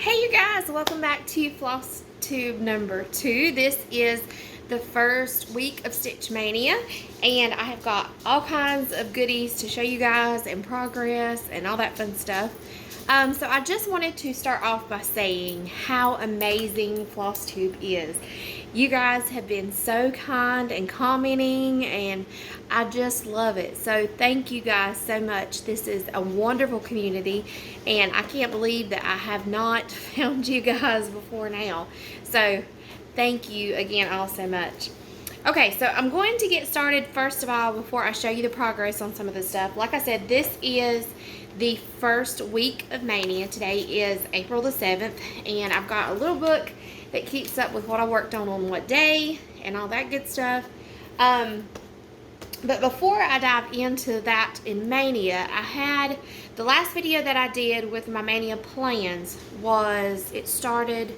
Hey you guys, welcome back to Flosstube number 2. This is the first week of Stitch Mania, and I have got all kinds of goodies to show you guys and progress and all that fun stuff. So I just wanted to start off by saying how amazing Flosstube is. You guys have been so kind and commenting, and I just love it. So thank you guys so much. This is a wonderful community, and I can't believe that I have not found you guys before now. So thank you again all so much. Okay, so I'm going to get started first of all before I show you the progress on some of the stuff. Like I said, this is the first week of Mania. Today is April the 7th, and I've got a little book that keeps up with what I worked on what day and all that good stuff. But before I dive into that in Mania, I had the last video that I did with my Mania plans was, it started,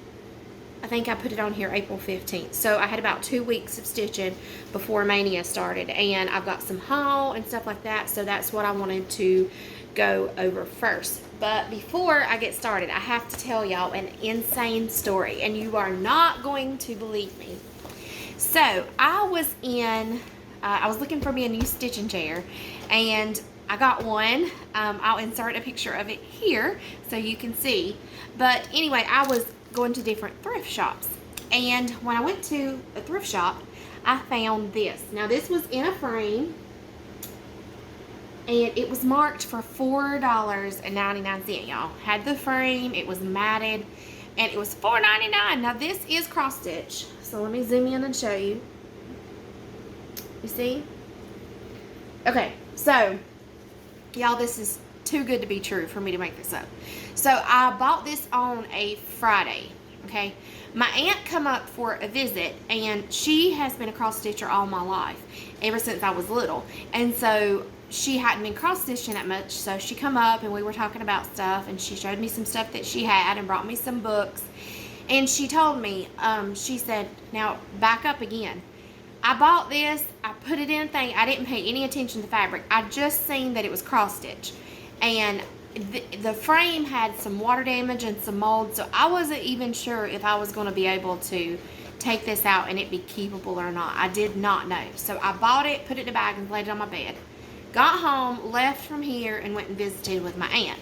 I think I put it on here April 15th. So I had about 2 weeks of stitching before Mania started, and I've got some haul and stuff like that, so that's what I wanted to go over first. But before I get started, I have to tell y'all an insane story, and you are not going to believe me. So I was looking for me a new stitching chair, and I got one. I'll insert a picture of it here so you can see. But anyway, I was going to different thrift shops, and when I went to a thrift shop, I found this. Now this was in a frame, and it was marked for $4.99, y'all. Had the frame, it was matted, and it was $4.99. Now this is cross stitch, so let me zoom in and show you. You see? Okay, so y'all, this is too good to be true for me to make this up. So I bought this on a Friday, okay? My aunt come up for a visit, and she has been a cross stitcher all my life, ever since I was little. And so she hadn't been cross stitching that much, so she come up and we were talking about stuff, and she showed me some stuff that she had and brought me some books. And she told me, she said, now back up again. I bought this, I put it in a thing, I didn't pay any attention to the fabric. I just seen that it was cross stitch, and the frame had some water damage and some mold, so I wasn't even sure if I was going to be able to take this out and it be keepable or not. I did not know. So I bought it, put it in a bag, and laid it on my bed. Got home, left from here, and went and visited with my aunt.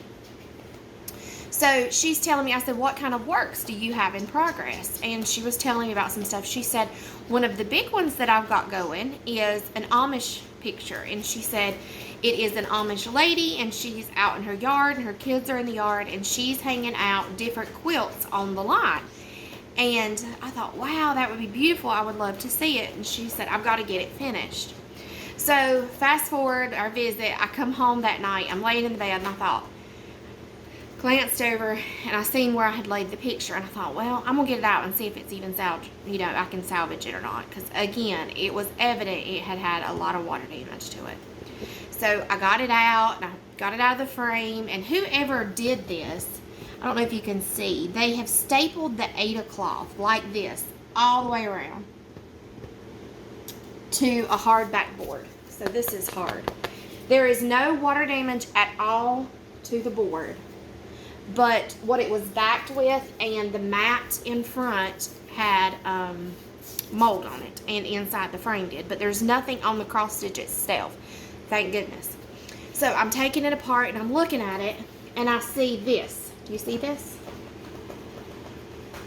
So she's telling me, I said, what kind of works do you have in progress? And she was telling me about some stuff. She said, one of the big ones that I've got going is an Amish picture. And she said, it is an Amish lady, and she's out in her yard, and her kids are in the yard, and she's hanging out different quilts on the line. And I thought, wow, that would be beautiful. I would love to see it. And she said, I've got to get it finished. So fast forward our visit, I come home that night, I'm laying in the bed, and I thought, glanced over, and I seen where I had laid the picture, and I thought, well, I'm gonna get it out and see if it's even salvage, I can salvage it or not, because again, it was evident it had had a lot of water damage to it. So I got it out, and I got it out of the frame, and whoever did this, I don't know if you can see, they have stapled the Ada cloth like this all the way around to a hard backboard. So this is hard. There is no water damage at all to the board, but what it was backed with and the mat in front had mold on it, and inside the frame did, but there's nothing on the cross stitch itself, thank goodness. So I'm taking it apart and I'm looking at it, and I see this. Do you see this?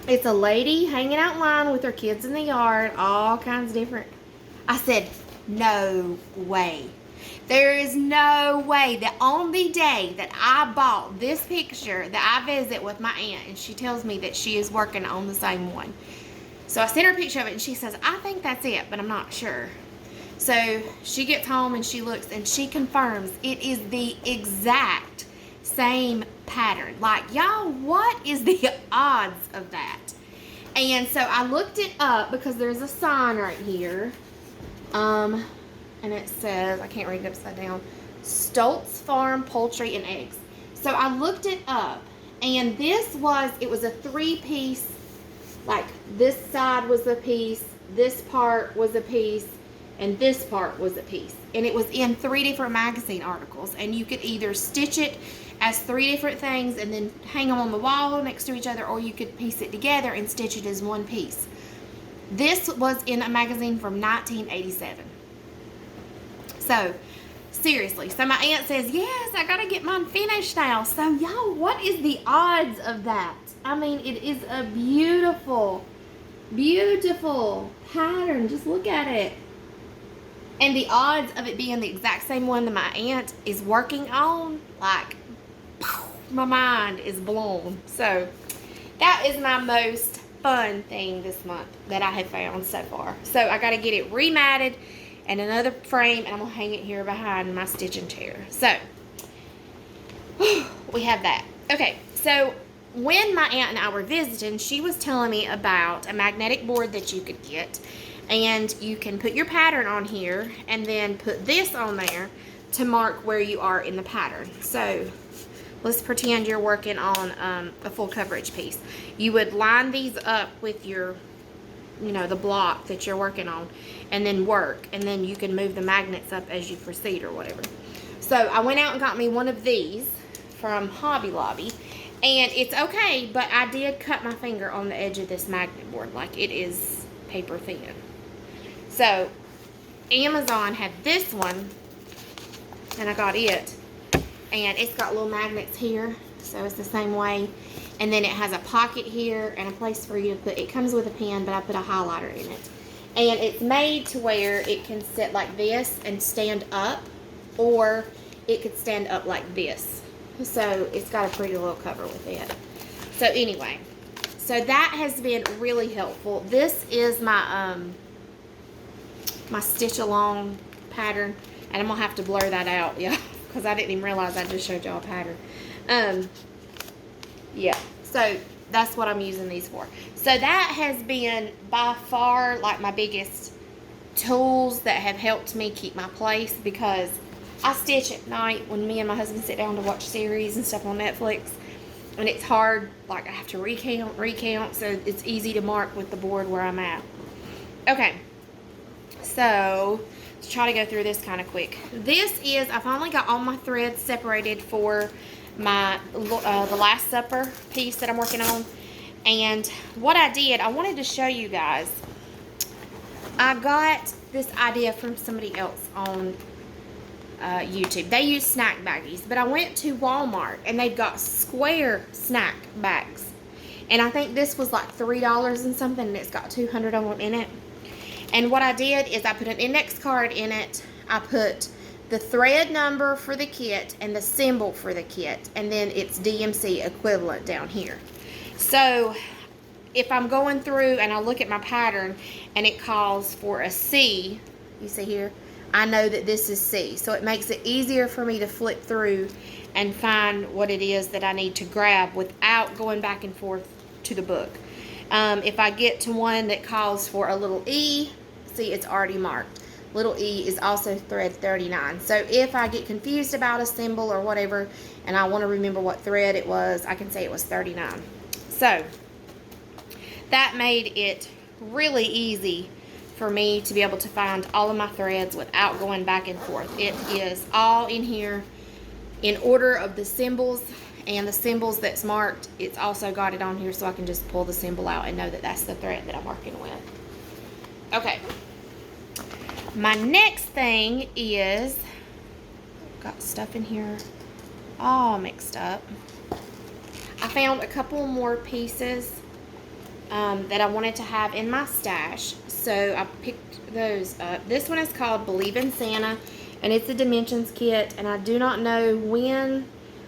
It's a lady hanging out in line with her kids in the yard, all kinds of different. I said, no way. There is no way that on the day that I bought this picture that I visit with my aunt, and she tells me that she is working on the same one. So I sent her a picture of it, and she says, I think that's it, but I'm not sure. So she gets home and she looks, and she confirms it is the exact same pattern. Like, y'all, what is the odds of that? And so I looked it up because there's a sign right here. And it says, I can't read it upside down, Stoltz Farm Poultry and Eggs. So I looked it up, and it was a 3-piece, like this side was a piece, this part was a piece, and this part was a piece. And it was in 3 different magazine articles, and you could either stitch it as 3 different things and then hang them on the wall next to each other, or you could piece it together and stitch it as one piece. This was in a magazine from 1987. So, seriously. So, my aunt says, yes, I got to get mine finished now. So, y'all, what is the odds of that? I mean, it is a beautiful, beautiful pattern. Just look at it. And the odds of it being the exact same one that my aunt is working on, like, my mind is blown. So, that is my most fun thing this month that I have found so far. So, I got to get it rematted and another frame, and I'm going to hang it here behind my stitching chair. So, we have that. Okay, so when my aunt and I were visiting, she was telling me about a magnetic board that you could get, and you can put your pattern on here and then put this on there to mark where you are in the pattern. So, let's pretend you're working on a full coverage piece. You would line these up with your, you know, the block that you're working on, and then work, and then you can move the magnets up as you proceed or whatever. So I went out and got me one of these from Hobby Lobby, and it's okay, but I did cut my finger on the edge of this magnet board. Like, it is paper thin. So Amazon had this one, and I got it, and it's got little magnets here, so it's the same way. And then it has a pocket here and a place for you to put, it comes with a pen, but I put a highlighter in it. And it's made to where it can sit like this and stand up, or it could stand up like this. So it's got a pretty little cover with it. So anyway, so that has been really helpful. This is my my stitch along pattern, and I'm gonna have to blur that out, yeah, because I didn't even realize I just showed y'all a pattern. Yeah, so that's what I'm using these for. So that has been by far like my biggest tools that have helped me keep my place, because I stitch at night when me and my husband sit down to watch series and stuff on Netflix, and it's hard, like I have to recount, so it's easy to mark with the board where I'm at. Okay, so let's try to go through this kind of quick. This is, I finally got all my threads separated for my the Last Supper piece that I'm working on. And what I did, I wanted to show you guys, I got this idea from somebody else on YouTube. They use snack baggies, but I went to Walmart and they've got square snack bags, and I think this was like $3 and something, and it's got 200 of them in it. And what I did is I put an index card in it, I put the thread number for the kit and the symbol for the kit, and then its DMC equivalent down here. So if I'm going through and I look at my pattern and it calls for a C, you see here, I know that this is C. So it makes it easier for me to flip through and find what it is that I need to grab without going back and forth to the book. If I get to one that calls for a little E, see, it's already marked. Little E is also thread 39. So if I get confused about a symbol or whatever, and I want to remember what thread it was, I can say it was 39. So that made it really easy for me to be able to find all of my threads without going back and forth. It is all in here in order of the symbols, and the symbols that's marked, it's also got it on here so I can just pull the symbol out and know that that's the thread that I'm working with. Okay. My next thing is, got stuff in here all mixed up. I found a couple more pieces that I wanted to have in my stash, so I picked those up. This one is called Believe in Santa, and it's a dimensions kit, and I do not know when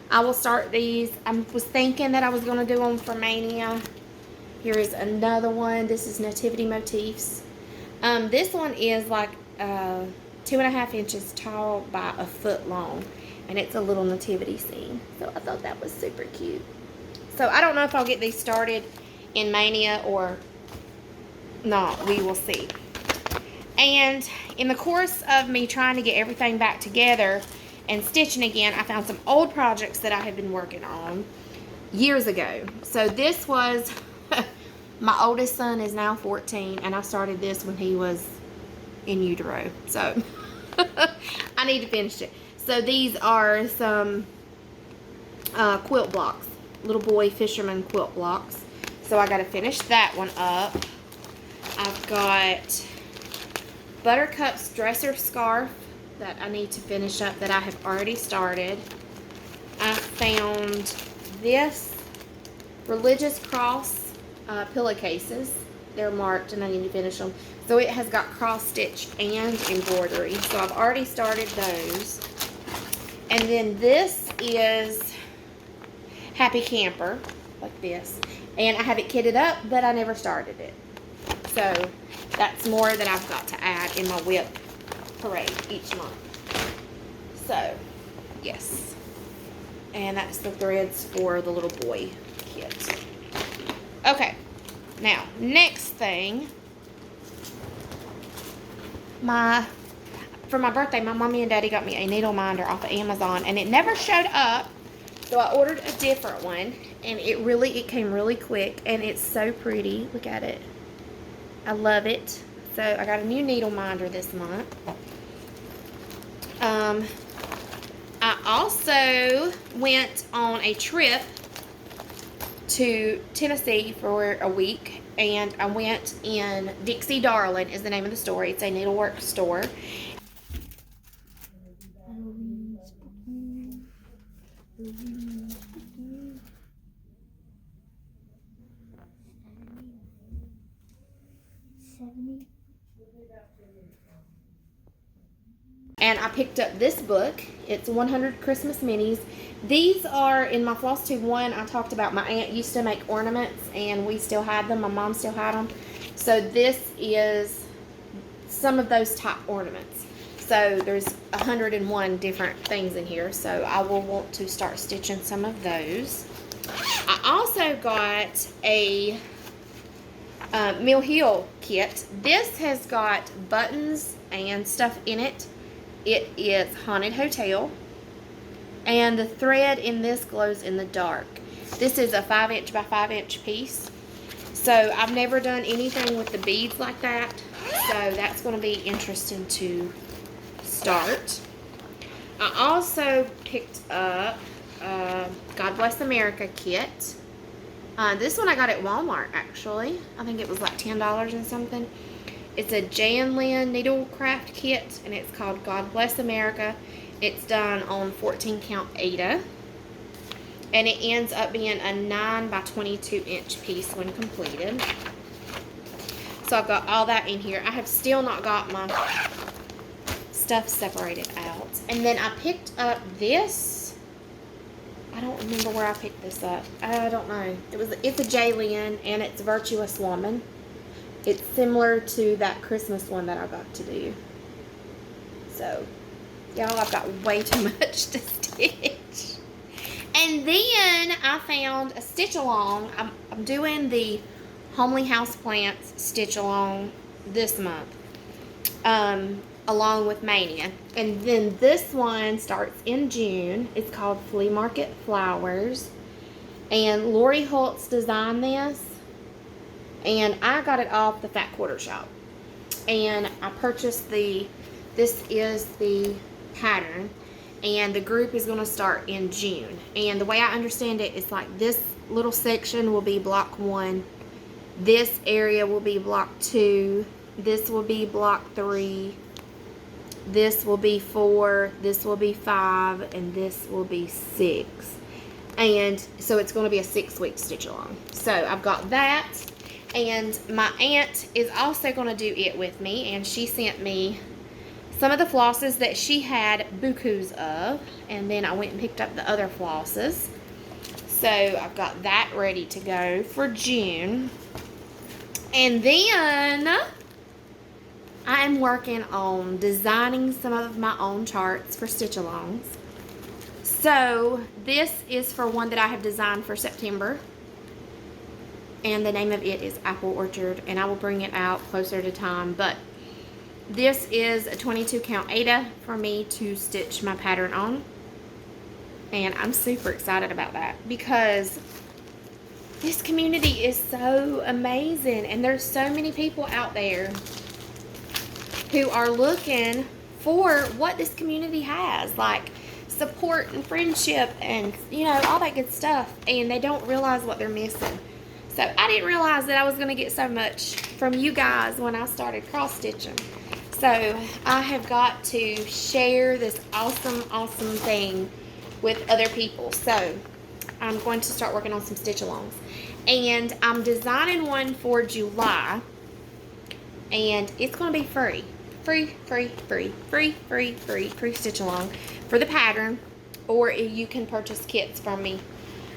I will start these. I was thinking that I was going to do them for Mania. Here is another one. This is Nativity Motifs. This one is like 2.5 inches tall by a foot long, and it's a little nativity scene. So I thought that was super cute. So I don't know if I'll get these started in Mania or not. We will see. And in the course of me trying to get everything back together and stitching again, I found some old projects that I had been working on years ago. So this was, my oldest son is now 14, and I started this when he was in utero. So I need to finish it. So these are some quilt blocks. Little boy fisherman quilt blocks. So I got to finish that one up. I've got Buttercup's dresser scarf that I need to finish up that I have already started. I found this religious cross pillowcases. They're marked and I need to finish them. So it has got cross stitch and embroidery. So I've already started those. And then this is Happy Camper, like this. And I have it kitted up, but I never started it. So that's more that I've got to add in my whip parade each month. So, yes. And that's the threads for the little boy kit. Okay. Now, next thing. For my birthday, my mommy and daddy got me a needle minder off of Amazon. And it never showed up. So I ordered a different one. And it came really quick. And it's so pretty. Look at it. I love it. So I got a new needle minder this month. I also went on a trip to Tennessee for a week, and I went in Dixie Darling is the name of the store. It's a needlework store. And I picked up this book. It's 100 Christmas Minis. These are in my Flosstube one. I talked about my aunt used to make ornaments and we still had them. My mom still had them. So this is some of those type ornaments. So there's 101 different things in here. So I will want to start stitching some of those. I also got a Mill Hill kit. This has got buttons and stuff in it. It is Haunted Hotel. And the thread in this glows in the dark. This is a 5" by 5" piece. So I've never done anything with the beads like that. So that's going to be interesting to start. I also picked up God Bless America kit. This one I got at Walmart actually. I think it was like $10 and something. It's a Jaylynn needlecraft kit, and it's called God Bless America. It's done on 14 count Aida, and it ends up being a 9 by 22 inch piece when completed. So I've got all that in here. I have still not got my stuff separated out. And then I picked up this. I don't remember where I picked this up. I don't know. It's a Jaylynn, and it's Virtuous Woman. It's similar to that Christmas one that I got to do. So, y'all, I've got way too much to stitch. And then I found a stitch along. I'm doing the Homely Houseplants stitch along this month. Along with Mania. And then this one starts in June. It's called Flea Market Flowers. And Lori Holtz designed this. And I got it off the Fat Quarter Shop. And I purchased this is the pattern. And the group is going to start in June. And the way I understand it, it's like this little section will be block 1. This area will be block 2. This will be block 3. This will be 4. This will be 5. And this will be 6. And so it's going to be a 6-week stitch along. So I've got that. And my aunt is also going to do it with me. And she sent me some of the flosses that she had bukus of. And then I went and picked up the other flosses. So I've got that ready to go for June. And then I am working on designing some of my own charts for stitch-alongs. So this is for one that I have designed for September. And the name of it is Apple Orchard. And I will bring it out closer to time. But this is a 22 count Aida for me to stitch my pattern on. And I'm super excited about that. Because this community is so amazing. And there's so many people out there who are looking for what this community has. Like, support and friendship and, you know, all that good stuff. And they don't realize what they're missing. So I didn't realize that I was going to get so much from you guys when I started cross stitching. So I have got to share this awesome, awesome thing with other people. So I'm going to start working on some stitch alongs. And I'm designing one for July. And it's going to be free. Free stitch along for the pattern. Or you can purchase kits from me.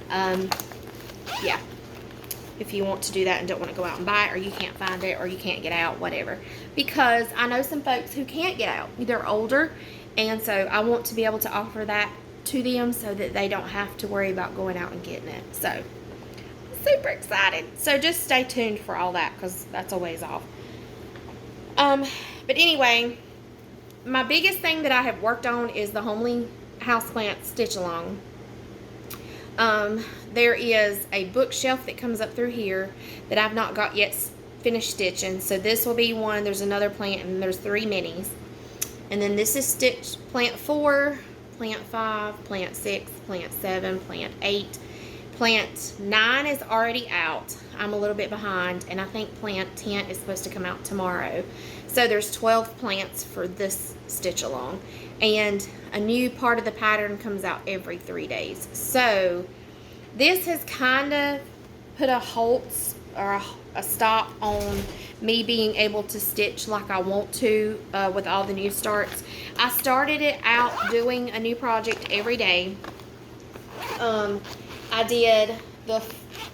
Yeah. If you want to do that and don't want to go out and buy it, or you can't find it, or you can't get out, whatever. Because I know some folks who can't get out. They're older, and so I want to be able to offer that to them so that they don't have to worry about going out and getting it. So, I'm super excited. So just stay tuned for all that, because that's a ways off. But anyway, my biggest thing that I have worked on is the homely houseplant stitch along. There is a bookshelf that comes up through here that I've not got yet finished stitching. So this will be one. There's another plant, and there's 3 minis. And then this is stitch plant 4, plant 5, plant 6, plant 7, plant 8. Plant 9 is already out. I'm a little bit behind, and I think plant 10 is supposed to come out tomorrow. So there's 12 plants for this stitch along. And a new part of the pattern comes out every 3 days. So this has kind of put a halt or a stop on me being able to stitch like I want to with all the new starts. I started it out doing a new project every day. I did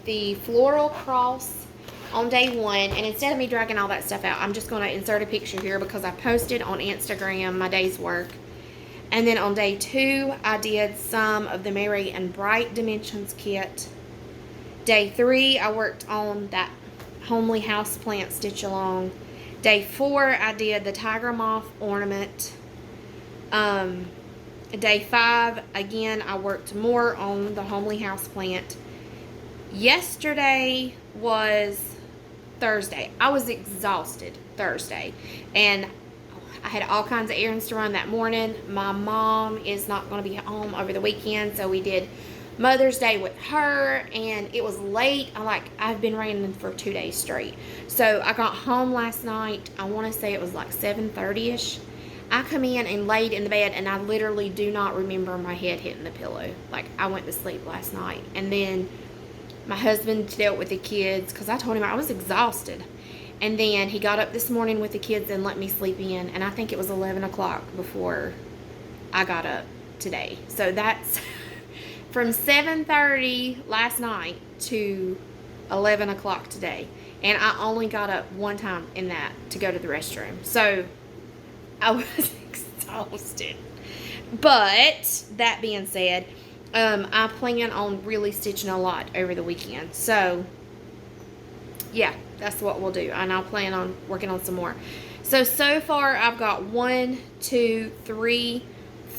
the floral cross on day 1, and instead of me dragging all that stuff out, I'm just going to insert a picture here because I posted on Instagram my day's work. And then on day 2, I did some of the Merry and Bright Dimensions kit. Day 3, I worked on that homely houseplant stitch along. Day 4, I did the tiger moth ornament. Day 5, again, I worked more on the homely houseplant. Yesterday was Thursday. I was exhausted Thursday, and I had all kinds of errands to run that morning. My mom is not going to be home over the weekend, so we did Mother's Day with her, and it was late. I've been raining for 2 days straight. So I got home last night. I want to say it was like 7:30ish. I come in and laid in the bed, and I literally do not remember my head hitting the pillow. Like, I went to sleep last night, and then my husband dealt with the kids because I told him I was exhausted. And then he got up this morning with the kids and let me sleep in. And I think it was 11 o'clock before I got up today. So that's from 7:30 last night to 11 o'clock today. And I only got up one time in that to go to the restroom. So I was exhausted. But that being said, I plan on really stitching a lot over the weekend. So yeah, that's what we'll do, and I'll plan on working on some more. So far I've got 1, 2, 3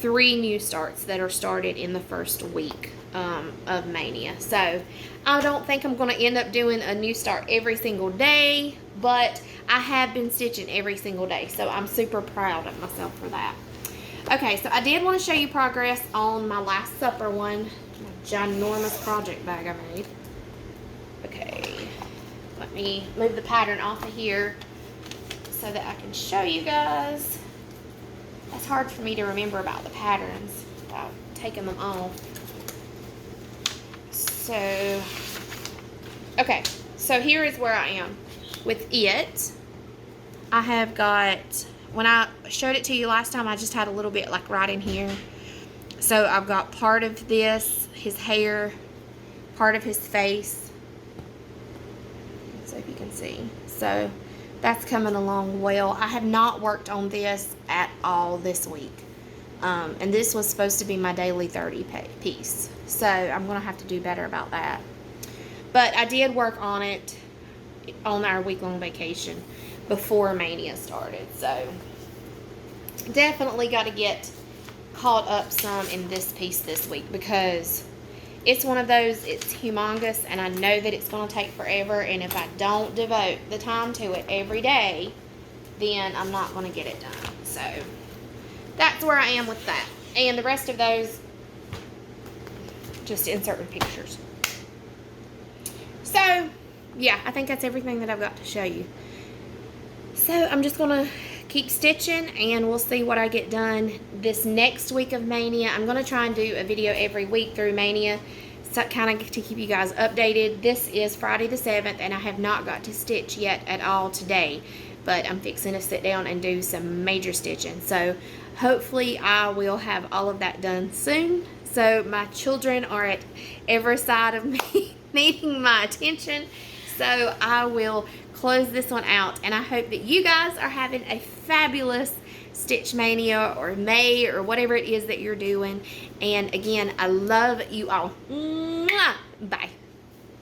new starts that are started in the first week of Mania. So I don't think I'm going to end up doing a new start every single day, but I have been stitching every single day, so I'm super proud of myself for that. Okay, so I did want to show you progress on my Last Supper one, my ginormous project bag I made. Okay. Let me move the pattern off of here so that I can show you guys. It's hard for me to remember about the patterns without taking them off. So, okay. So here is where I am with it. I have got, when I showed it to you last time, I just had a little bit like right in here. So I've got part of this, his hair, part of his face. So if you can see. So that's coming along well. I have not worked on this at all this week. And this was supposed to be my daily 30 piece. So I'm going to have to do better about that. But I did work on it on our week-long vacation before Mania started. So definitely got to get caught up some in this piece this week, because it's one of those, it's humongous, and I know that it's going to take forever, and if I don't devote the time to it every day, then I'm not going to get it done. So that's where I am with that. And the rest of those just in certain pictures. So, yeah, I think that's everything that I've got to show you. So, I'm just going to keep stitching, and we'll see what I get done this next week of Mania. I'm going to try and do a video every week through Mania, so kind of to keep you guys updated. This is Friday the 7th, and I have not got to stitch yet at all today, but I'm fixing to sit down and do some major stitching. So hopefully I will have all of that done soon. So my children are at every side of me needing my attention. So I will close this one out, and I hope that you guys are having a fabulous Stitch Mania or May or whatever it is that you're doing. And again, I love you all. Mwah! Bye.